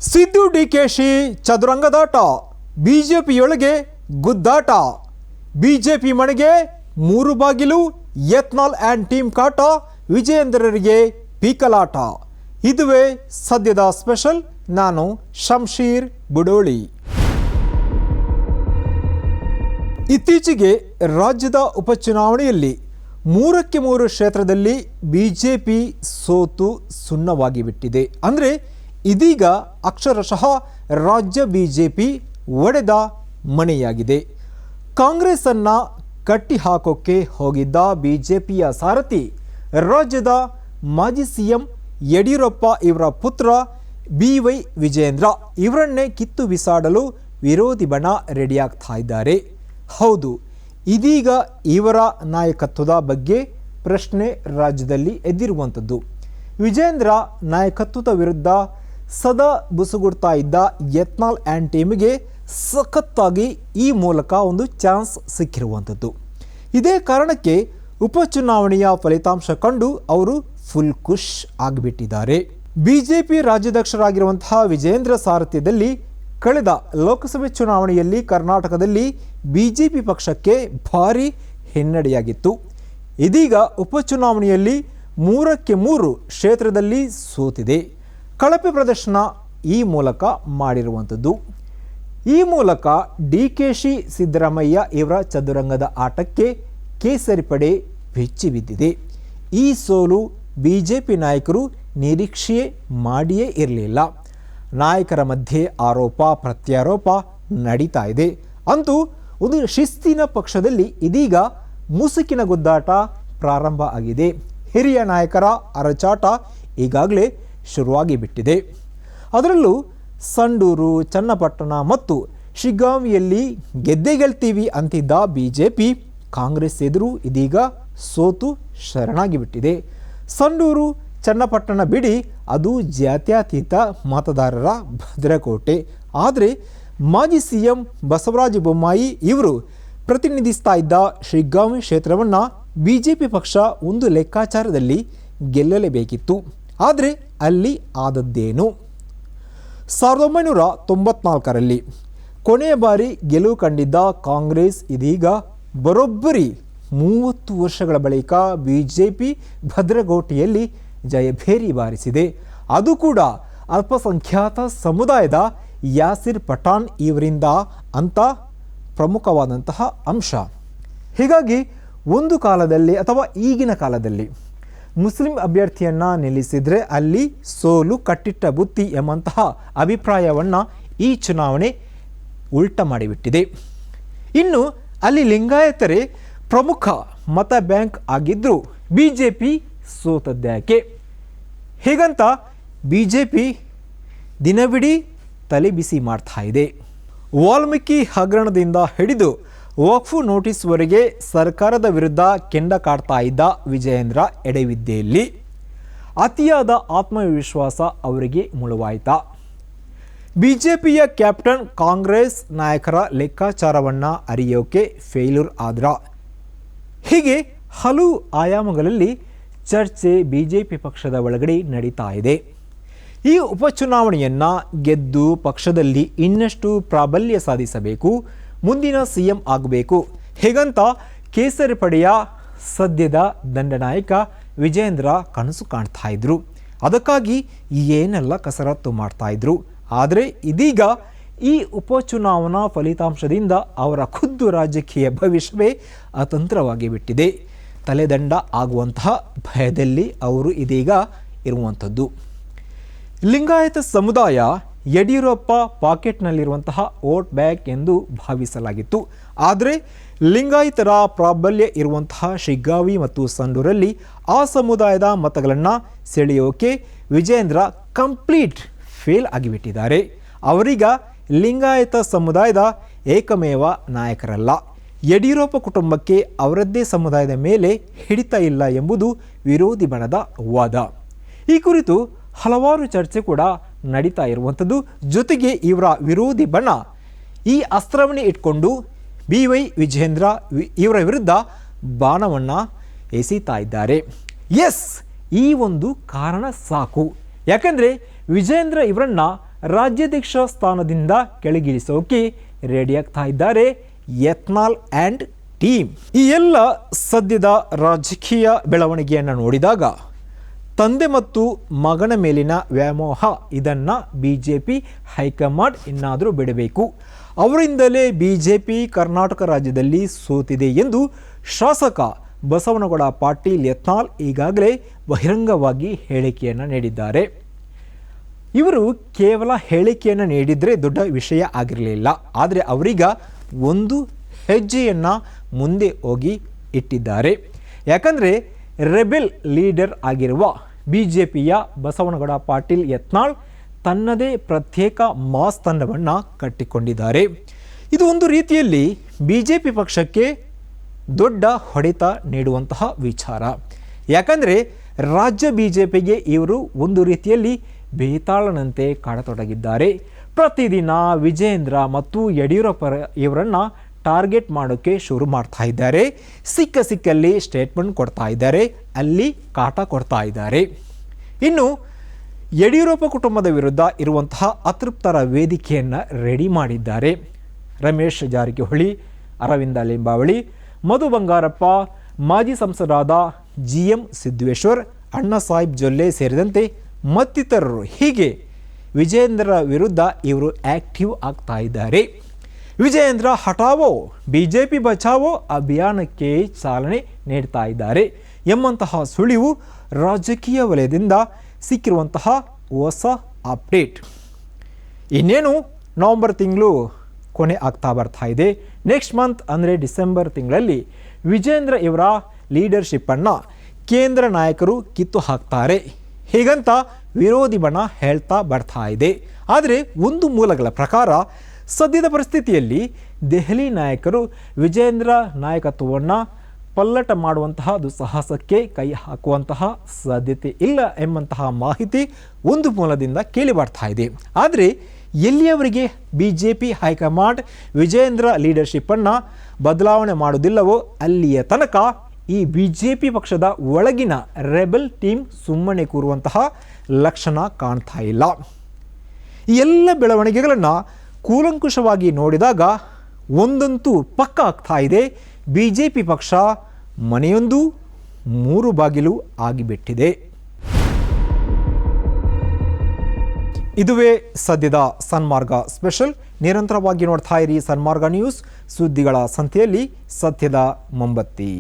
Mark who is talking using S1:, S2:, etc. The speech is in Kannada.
S1: ಸಿದ್ದು ಡಿಕೆಶಿ ಚದುರಂಗದಾಟ, ಬಿಜೆಪಿಯೊಳಗೆ ಗುದ್ದಾಟ, ಬಿಜೆಪಿ ಮನೆಗೆ 3 ಬಾಗಿಲು, ಯತ್ನಾಳ್ ಆ್ಯಂಡ್ ಟೀಮ್ ಕಾಟ, ವಿಜಯೇಂದ್ರರಿಗೆ ಪೀಕಲಾಟ. ಇದುವೇ ಸದ್ಯದ ಸ್ಪೆಷಲ್. ನಾನು ಶಂಶೀರ್ ಬುಡೋಳಿ. ಇತ್ತೀಚೆಗೆ ರಾಜ್ಯದ ಉಪಚುನಾವಣೆಯಲ್ಲಿ 3ಕ್ಕೆ 3 ಕ್ಷೇತ್ರದಲ್ಲಿ ಬಿಜೆಪಿ ಸೋತು ಸುಣ್ಣವಾಗಿ ಬಿಟ್ಟಿದೆ. ಅಂದರೆ ಇದೀಗ ಅಕ್ಷರಶಃ ರಾಜ್ಯ ಬಿಜೆಪಿ ಒಡೆದ ಮನೆಯಾಗಿದೆ. ಕಾಂಗ್ರೆಸ್ಸನ್ನು ಕಟ್ಟಿಹಾಕೋಕ್ಕೆ ಹೋಗಿದ್ದ ಬಿಜೆಪಿಯ ಸಾರಥಿ ರಾಜ್ಯದ ಮಾಜಿ ಸಿಎಂ ಯಡಿಯೂರಪ್ಪ ಇವರ ಪುತ್ರ BY ವಿಜಯೇಂದ್ರ ಇವರನ್ನೇ ಕಿತ್ತು ಬಿಸಾಡಲು ವಿರೋಧಿ ಬಣ ರೆಡಿಯಾಗ್ತಾ ಇದ್ದಾರೆ. ಹೌದು, ಇದೀಗ ಇವರ ನಾಯಕತ್ವದ ಬಗ್ಗೆ ಪ್ರಶ್ನೆ ರಾಜ್ಯದಲ್ಲಿ ಎದ್ದಿರುವಂಥದ್ದು. ವಿಜಯೇಂದ್ರ ನಾಯಕತ್ವದ ವಿರುದ್ಧ ಸದಾ ಬುಸುಗುಡ್ತಾ ಇದ್ದ ಯತ್ನಾಳ್ ಆ್ಯಂಡ್ ಟೀಮಿಗೆ ಸಖತ್ತಾಗಿ ಈ ಮೂಲಕ ಒಂದು ಚಾನ್ಸ್ ಸಿಕ್ಕಿರುವಂಥದ್ದು. ಇದೇ ಕಾರಣಕ್ಕೆ ಉಪಚುನಾವಣೆಯ ಫಲಿತಾಂಶ ಕಂಡು ಅವರು ಫುಲ್ ಖುಷ್ ಆಗಿಬಿಟ್ಟಿದ್ದಾರೆ. ಬಿಜೆಪಿ ರಾಜ್ಯಾಧ್ಯಕ್ಷರಾಗಿರುವಂತಹ ವಿಜಯೇಂದ್ರ ಸಾರಥ್ಯದಲ್ಲಿ ಕಳೆದ ಲೋಕಸಭೆ ಚುನಾವಣೆಯಲ್ಲಿ ಕರ್ನಾಟಕದಲ್ಲಿ ಬಿಜೆಪಿ ಪಕ್ಷಕ್ಕೆ ಭಾರಿ ಹಿನ್ನಡೆಯಾಗಿತ್ತು. ಇದೀಗ ಉಪಚುನಾವಣೆಯಲ್ಲಿ 3ಕ್ಕೆ 3 ಕ್ಷೇತ್ರದಲ್ಲಿ ಸೋತಿದೆ. ಕಳಪೆ ಪ್ರದರ್ಶನ ಈ ಮೂಲಕ ಮಾಡಿರುವಂಥದ್ದು. ಈ ಮೂಲಕ ಡಿಕೆಶಿ ಸಿದ್ದರಾಮಯ್ಯ ಇವರ ಚದುರಂಗದ ಆಟಕ್ಕೆ ಕೇಸರಿ ಪಡೆ ಬೆಚ್ಚಿ ಬಿದ್ದಿದೆ. ಈ ಸೋಲು ಬಿಜೆಪಿ ನಾಯಕರು ನಿರೀಕ್ಷೆ ಮಾಡಿಯೇ ಇರಲಿಲ್ಲ. ನಾಯಕರ ಮಧ್ಯೆ ಆರೋಪ ಪ್ರತ್ಯಾರೋಪ ನಡೀತಾ ಇದೆ. ಅಂತೂ ಒಂದು ಶಿಸ್ತಿನ ಪಕ್ಷದಲ್ಲಿ ಇದೀಗ ಮುಸುಕಿನ ಗುದ್ದಾಟ ಪ್ರಾರಂಭ ಆಗಿದೆ. ಹಿರಿಯ ನಾಯಕರ ಅರಚಾಟ ಈಗಾಗಲೇ ಶುರುವಾಗಿ ಬಿಟ್ಟಿದೆ. ಅದರಲ್ಲೂ ಸಂಡೂರು, ಚನ್ನಪಟ್ಟಣ ಮತ್ತು ಶಿಗ್ಗಾಂವಿಯಲ್ಲಿ ಗೆದ್ದೇ ಗೆಲ್ತೀವಿ ಅಂತಿದ್ದ ಬಿಜೆಪಿ ಕಾಂಗ್ರೆಸ್ ಎದುರು ಇದೀಗ ಸೋತು ಶರಣಾಗಿ ಬಿಟ್ಟಿದೆ. ಸಂಡೂರು, ಚನ್ನಪಟ್ಟಣ ಬಿಡಿ, ಅದು ಜಾತ್ಯತೀತ ಮತದಾರರ ಭದ್ರಕೋಟೆ. ಆದರೆ ಮಾಜಿ ಸಿಎಂ ಬಸವರಾಜ ಬೊಮ್ಮಾಯಿ ಇವರು ಪ್ರತಿನಿಧಿಸ್ತಾ ಇದ್ದ ಶಿಗ್ಗಾಂವಿ ಕ್ಷೇತ್ರವನ್ನು ಬಿಜೆಪಿ ಪಕ್ಷ ಒಂದು ಲೆಕ್ಕಾಚಾರದಲ್ಲಿ ಗೆಲ್ಲಲೇಬೇಕಿತ್ತು. ಆದರೆ ಅಲ್ಲಿ ಆದದ್ದೇನು? 1994ರಲ್ಲಿ ಕೊನೆಯ ಬಾರಿ ಗೆಲುವು ಕಂಡಿದ್ದ ಕಾಂಗ್ರೆಸ್ ಇದೀಗ ಬರೋಬ್ಬರಿ 30 ವರ್ಷಗಳ ಬಳಿಕ ಬಿಜೆಪಿ ಭದ್ರಕೋಟೆಯಲ್ಲಿ ಜಯಭೇರಿ ಬಾರಿಸಿದೆ. ಅದು ಕೂಡ ಅಲ್ಪಸಂಖ್ಯಾತ ಸಮುದಾಯದ ಯಾಸಿರ್ ಪಠಾಣ್ ಇವರಿಂದ ಅಂತ ಪ್ರಮುಖವಾದಂತಹ ಅಂಶ. ಹೀಗಾಗಿ ಒಂದು ಕಾಲದಲ್ಲಿ ಅಥವಾ ಈಗಿನ ಕಾಲದಲ್ಲಿ ಮುಸ್ಲಿಂ ಅಭ್ಯರ್ಥಿಯನ್ನು ನಿಲ್ಲಿಸಿದರೆ ಅಲ್ಲಿ ಸೋಲು ಕಟ್ಟಿಟ್ಟ ಬುತ್ತಿ ಎಂಬಂತಹ ಅಭಿಪ್ರಾಯವನ್ನು ಈ ಚುನಾವಣೆ ಉಲ್ಟ ಮಾಡಿಬಿಟ್ಟಿದೆ. ಇನ್ನು ಅಲ್ಲಿ ಲಿಂಗಾಯತರೇ ಪ್ರಮುಖ ಮತ ಬ್ಯಾಂಕ್ ಆಗಿದ್ದರೂ ಬಿಜೆಪಿ ಸೋತದ್ಯಾಕೆ? ಹೀಗಂತ ಬಿಜೆಪಿ ದಿನವಿಡೀ ತಲೆ ಬಿಸಿ ಮಾಡ್ತಾ ಇದೆ. ವಾಲ್ಮೀಕಿ ಹಗರಣದಿಂದ ಹಿಡಿದು ವಕ್ಫ್ ನೋಟಿಸ್ವರೆಗೆ ಸರ್ಕಾರದ ವಿರುದ್ಧ ಕೆಂಡ ಕಾಡ್ತಾ ಇದ್ದ ವಿಜಯೇಂದ್ರ ಎಡೆವಿದ್ದೆಯಲ್ಲಿ ಅತಿಯಾದ ಆತ್ಮವಿಶ್ವಾಸ ಅವರಿಗೆ ಮುಳುವಾಯಿತಾ? ಬಿಜೆಪಿಯ ಕ್ಯಾಪ್ಟನ್ ಕಾಂಗ್ರೆಸ್ ನಾಯಕರ ಲೆಕ್ಕಾಚಾರವನ್ನು ಅರಿಯೋಕೆ ಫೇಲ್ಯೂರ್ ಆದ್ರ? ಹೀಗೆ ಹಲವು ಆಯಾಮಗಳಲ್ಲಿ ಚರ್ಚೆ ಬಿಜೆಪಿ ಪಕ್ಷದ ಒಳಗಡೆ ನಡೀತಾ ಇದೆ. ಈ ಉಪಚುನಾವಣೆಯನ್ನು ಗೆದ್ದು ಪಕ್ಷದಲ್ಲಿ ಇನ್ನಷ್ಟು ಪ್ರಾಬಲ್ಯ ಸಾಧಿಸಬೇಕು, ಮುಂದಿನ ಸಿಎಂ ಆಗಬೇಕು, ಹೀಗಂತ ಕೇಸರಿ ಪಡೆಯ ಸದ್ಯದ ದಂಡನಾಯಕ ವಿಜಯೇಂದ್ರ ಕನಸು ಕಾಣ್ತಾ ಇದ್ರು. ಅದಕ್ಕಾಗಿ ಏನೆಲ್ಲ ಕಸರತ್ತು ಮಾಡ್ತಾ ಇದ್ರು. ಆದರೆ ಇದೀಗ ಈ ಉಪಚುನಾವಣಾ ಫಲಿತಾಂಶದಿಂದ ಅವರ ಖುದ್ದು ರಾಜಕೀಯ ಭವಿಷ್ಯವೇ ಅತಂತ್ರವಾಗಿ ಬಿಟ್ಟಿದೆ. ತಲೆದಂಡ ಆಗುವಂತಹ ಭಯದಲ್ಲಿ ಅವರು ಇದೀಗ ಇರುವಂಥದ್ದು. ಲಿಂಗಾಯತ ಸಮುದಾಯ ಯಡಿಯೂರಪ್ಪ ಪಾಕೆಟ್ನಲ್ಲಿರುವಂತಹ ವೋಟ್ ಬ್ಯಾಂಕ್ ಎಂದು ಭಾವಿಸಲಾಗಿತ್ತು. ಆದರೆ ಲಿಂಗಾಯತರ ಪ್ರಾಬಲ್ಯ ಇರುವಂತಹ ಶಿಗ್ಗಾಂವಿ ಮತ್ತು ಸಂಡೂರಲ್ಲಿ ಆ ಸಮುದಾಯದ ಮತಗಳನ್ನು ಸೆಳೆಯೋಕೆ ವಿಜಯೇಂದ್ರ ಕಂಪ್ಲೀಟ್ ಫೇಲ್ ಆಗಿಬಿಟ್ಟಿದ್ದಾರೆ. ಅವರೀಗ ಲಿಂಗಾಯತ ಸಮುದಾಯದ ಏಕಮೇವ ನಾಯಕರಲ್ಲ. ಯಡಿಯೂರಪ್ಪ ಕುಟುಂಬಕ್ಕೆ ಅವರದ್ದೇ ಸಮುದಾಯದ ಮೇಲೆ ಹಿಡಿತ ಇಲ್ಲ ಎಂಬುದು ವಿರೋಧಿ ಬಣದ ವಾದ. ಈ ಕುರಿತು ಹಲವಾರು ಚರ್ಚೆ ಕೂಡ ನಡೀತಾ ಇರುವಂಥದ್ದು. ಜೊತೆಗೆ ಇವರ ವಿರೋಧಿ ಬಣ ಈ ಅಸ್ತ್ರವನ್ನೇ ಇಟ್ಕೊಂಡು BY ವಿಜಯೇಂದ್ರ ಇವರ ವಿರುದ್ಧ ಬಾಣವನ್ನು ಎಸೀತಾ ಇದ್ದಾರೆ. ಎಸ್, ಈ ಒಂದು ಕಾರಣ ಸಾಕು. ಯಾಕಂದರೆ ವಿಜಯೇಂದ್ರ ಇವರನ್ನು ರಾಜ್ಯಾಧ್ಯಕ್ಷ ಸ್ಥಾನದಿಂದ ಕೆಳಗಿಳಿಸೋಕೆ ರೆಡಿಯಾಗ್ತಾ ಇದ್ದಾರೆ ಯತ್ನಾಳ್ ಆ್ಯಂಡ್ ಟೀಮ್. ಈ ಎಲ್ಲ ಸದ್ಯದ ರಾಜಕೀಯ ಬೆಳವಣಿಗೆಯನ್ನು ನೋಡಿದಾಗ ತಂದೆ ಮತ್ತು ಮಗನ ಮೇಲಿನ ವ್ಯಾಮೋಹ ಇದನ್ನು BJP ಹೈಕಮಾಂಡ್ ಇನ್ನಾದರೂ ಬಿಡಬೇಕು. ಅವರಿಂದಲೇ BJP ಕರ್ನಾಟಕ ರಾಜ್ಯದಲ್ಲಿ ಸೋತಿದೆ ಎಂದು ಶಾಸಕ ಬಸವನಗೌಡ ಪಾಟೀಲ್ ಯತ್ನಾಳ್ ಈಗಾಗಲೇ ಬಹಿರಂಗವಾಗಿ ಹೇಳಿಕೆಯನ್ನು ನೀಡಿದ್ದಾರೆ. ಇವರು ಕೇವಲ ಹೇಳಿಕೆಯನ್ನು ನೀಡಿದರೆ ದೊಡ್ಡ ವಿಷಯ ಆಗಿರಲಿಲ್ಲ. ಆದರೆ ಅವರೀಗ ಒಂದು ಹೆಜ್ಜೆಯನ್ನು ಮುಂದೆ ಹೋಗಿ ಇಟ್ಟಿದ್ದಾರೆ. ಯಾಕಂದರೆ ರೆಬೆಲ್ ಲೀಡರ್ ಆಗಿರುವ BJPಯ ಬಸವನಗೌಡ ಪಾಟೀಲ್ ಯತ್ನಾಳ್ ತನ್ನದೇ ಪ್ರತ್ಯೇಕ ಮಾಸ್ ತಂಡವನ್ನು ಕಟ್ಟಿಕೊಂಡಿದ್ದಾರೆ. ಇದು ಒಂದು ರೀತಿಯಲ್ಲಿ BJP ಪಕ್ಷಕ್ಕೆ ದೊಡ್ಡ ಹೊಡೆತ ನೀಡುವಂತಹ ವಿಚಾರ. ಯಾಕಂದರೆ ರಾಜ್ಯ BJPಗೆ ಇವರು ಒಂದು ರೀತಿಯಲ್ಲಿ ಬೇತಾಳನಂತೆ ಕಾಡತೊಡಗಿದ್ದಾರೆ. ಪ್ರತಿದಿನ ವಿಜೇಂದ್ರ ಮತ್ತು ಯಡಿಯೂರಪ್ಪ ಇವರನ್ನು ಟಾರ್ಗೆಟ್ ಮಾಡೋಕ್ಕೆ ಶುರು ಮಾಡ್ತಾ ಇದ್ದಾರೆ. ಸಿಕ್ಕಲ್ಲಿ ಸ್ಟೇಟ್ಮೆಂಟ್ ಕೊಡ್ತಾ ಇದ್ದಾರೆ, ಅಲ್ಲಿ ಕಾಟ ಕೊಡ್ತಾ ಇದ್ದಾರೆ. ಇನ್ನು ಯಡಿಯೂರಪ್ಪ ಕುಟುಂಬದ ವಿರುದ್ಧ ಇರುವಂತಹ ಅತೃಪ್ತರ ವೇದಿಕೆಯನ್ನು ರೆಡಿ ಮಾಡಿದ್ದಾರೆ. ರಮೇಶ್ ಜಾರಕಿಹೊಳಿ, ಅರವಿಂದ ಲಿಂಬಾವಳಿ, ಮಧು ಬಂಗಾರಪ್ಪ, ಮಾಜಿ ಸಂಸದರಾದ GM ಸಿದ್ದೇಶ್ವರ್, ಅಣ್ಣಾ ಸಾಹೇಬ್ ಜೊಲ್ಲೆ ಸೇರಿದಂತೆ ಮತ್ತಿತರರು. ಹೀಗೆ ವಿಜೇಂದ್ರ ವಿರುದ್ಧ ಇವರು ಆ್ಯಕ್ಟಿವ್ ಆಗ್ತಾ ಇದ್ದಾರೆ. ವಿಜೇಂದ್ರ ಹಠಾವೋ BJP ಬಚಾವೋ ಅಭಿಯಾನಕ್ಕೆ ಚಾಲನೆ ನೀಡ್ತಾ ಇದ್ದಾರೆ ಎಂಬಂತಹ ಸುಳಿವು ರಾಜಕೀಯ ವಲಯದಿಂದ ಸಿಕ್ಕಿರುವಂತಹ ಹೊಸ ಅಪ್ಡೇಟ್. ಇನ್ನೇನು ನವೆಂಬರ್ ತಿಂಗಳು ಕೊನೆ ಆಗ್ತಾ ಬರ್ತಾ ಇದೆ. ನೆಕ್ಸ್ಟ್ ಮಂತ್ ಅಂದರೆ ಡಿಸೆಂಬರ್ ತಿಂಗಳಲ್ಲಿ ವಿಜೇಂದ್ರ ಇವರ ಲೀಡರ್ಶಿಪ್ಪನ್ನು ಕೇಂದ್ರ ನಾಯಕರು ಕಿತ್ತು ಹಾಕ್ತಾರೆ ಹೀಗಂತ ವಿರೋಧಿ ಬಣ ಹೇಳ್ತಾ ಬರ್ತಾ ಇದೆ. ಆದರೆ ಒಂದು ಮೂಲಗಳ ಪ್ರಕಾರ ಸದ್ಯದ ಪರಿಸ್ಥಿತಿಯಲ್ಲಿ ದೆಹಲಿ ನಾಯಕರು ವಿಜೇಂದ್ರ ನಾಯಕತ್ವವನ್ನು ಪಲ್ಲಟ ಮಾಡುವಂತಹ ದುಸ್ಸಾಹಸಕ್ಕೆ ಕೈ ಹಾಕುವಂತಹ ಸಾಧ್ಯತೆ ಇಲ್ಲ ಎಂಬಂತಹ ಮಾಹಿತಿ ಒಂದು ಮೂಲದಿಂದ ಕೇಳಿ ಬರ್ತಾ ಇದೆ. ಆದರೆ ಎಲ್ಲಿಯವರೆಗೆ BJP ಹೈಕಮಾಂಡ್ ವಿಜೇಂದ್ರ ಲೀಡರ್ಶಿಪ್ಪನ್ನು ಬದಲಾವಣೆ ಮಾಡುವುದಿಲ್ಲವೋ ಅಲ್ಲಿಯ ತನಕ ಈ BJP ಪಕ್ಷದ ಒಳಗಿನ ರೆಬೆಲ್ ಟೀಮ್ ಸುಮ್ಮನೆ ಕೂರುವಂತಹ ಲಕ್ಷಣ ಕಾಣ್ತಾ ಇಲ್ಲ. ಈ ಎಲ್ಲ ಬೆಳವಣಿಗೆಗಳನ್ನು ಕೂಲಂಕುಷವಾಗಿ ನೋಡಿದಾಗ ಒಂದಂತೂ ಪಕ್ಕ ಆಗ್ತಾ ಇದೆ, BJP ಪಕ್ಷ ಮನೆಯೊಂದು 3 ಬಾಗಿಲು ಆಗಿಬಿಟ್ಟಿದೆ. ಇದುವೇ ಸದ್ಯದ ಸನ್ಮಾರ್ಗ ಸ್ಪೆಷಲ್. ನಿರಂತರವಾಗಿ ನೋಡ್ತಾ ಇರಿ ಸನ್ಮಾರ್ಗ ನ್ಯೂಸ್, ಸುದ್ದಿಗಳ ಸಂತೆಯಲ್ಲಿ ಸತ್ಯದ ಮೊಂಬತ್ತಿ.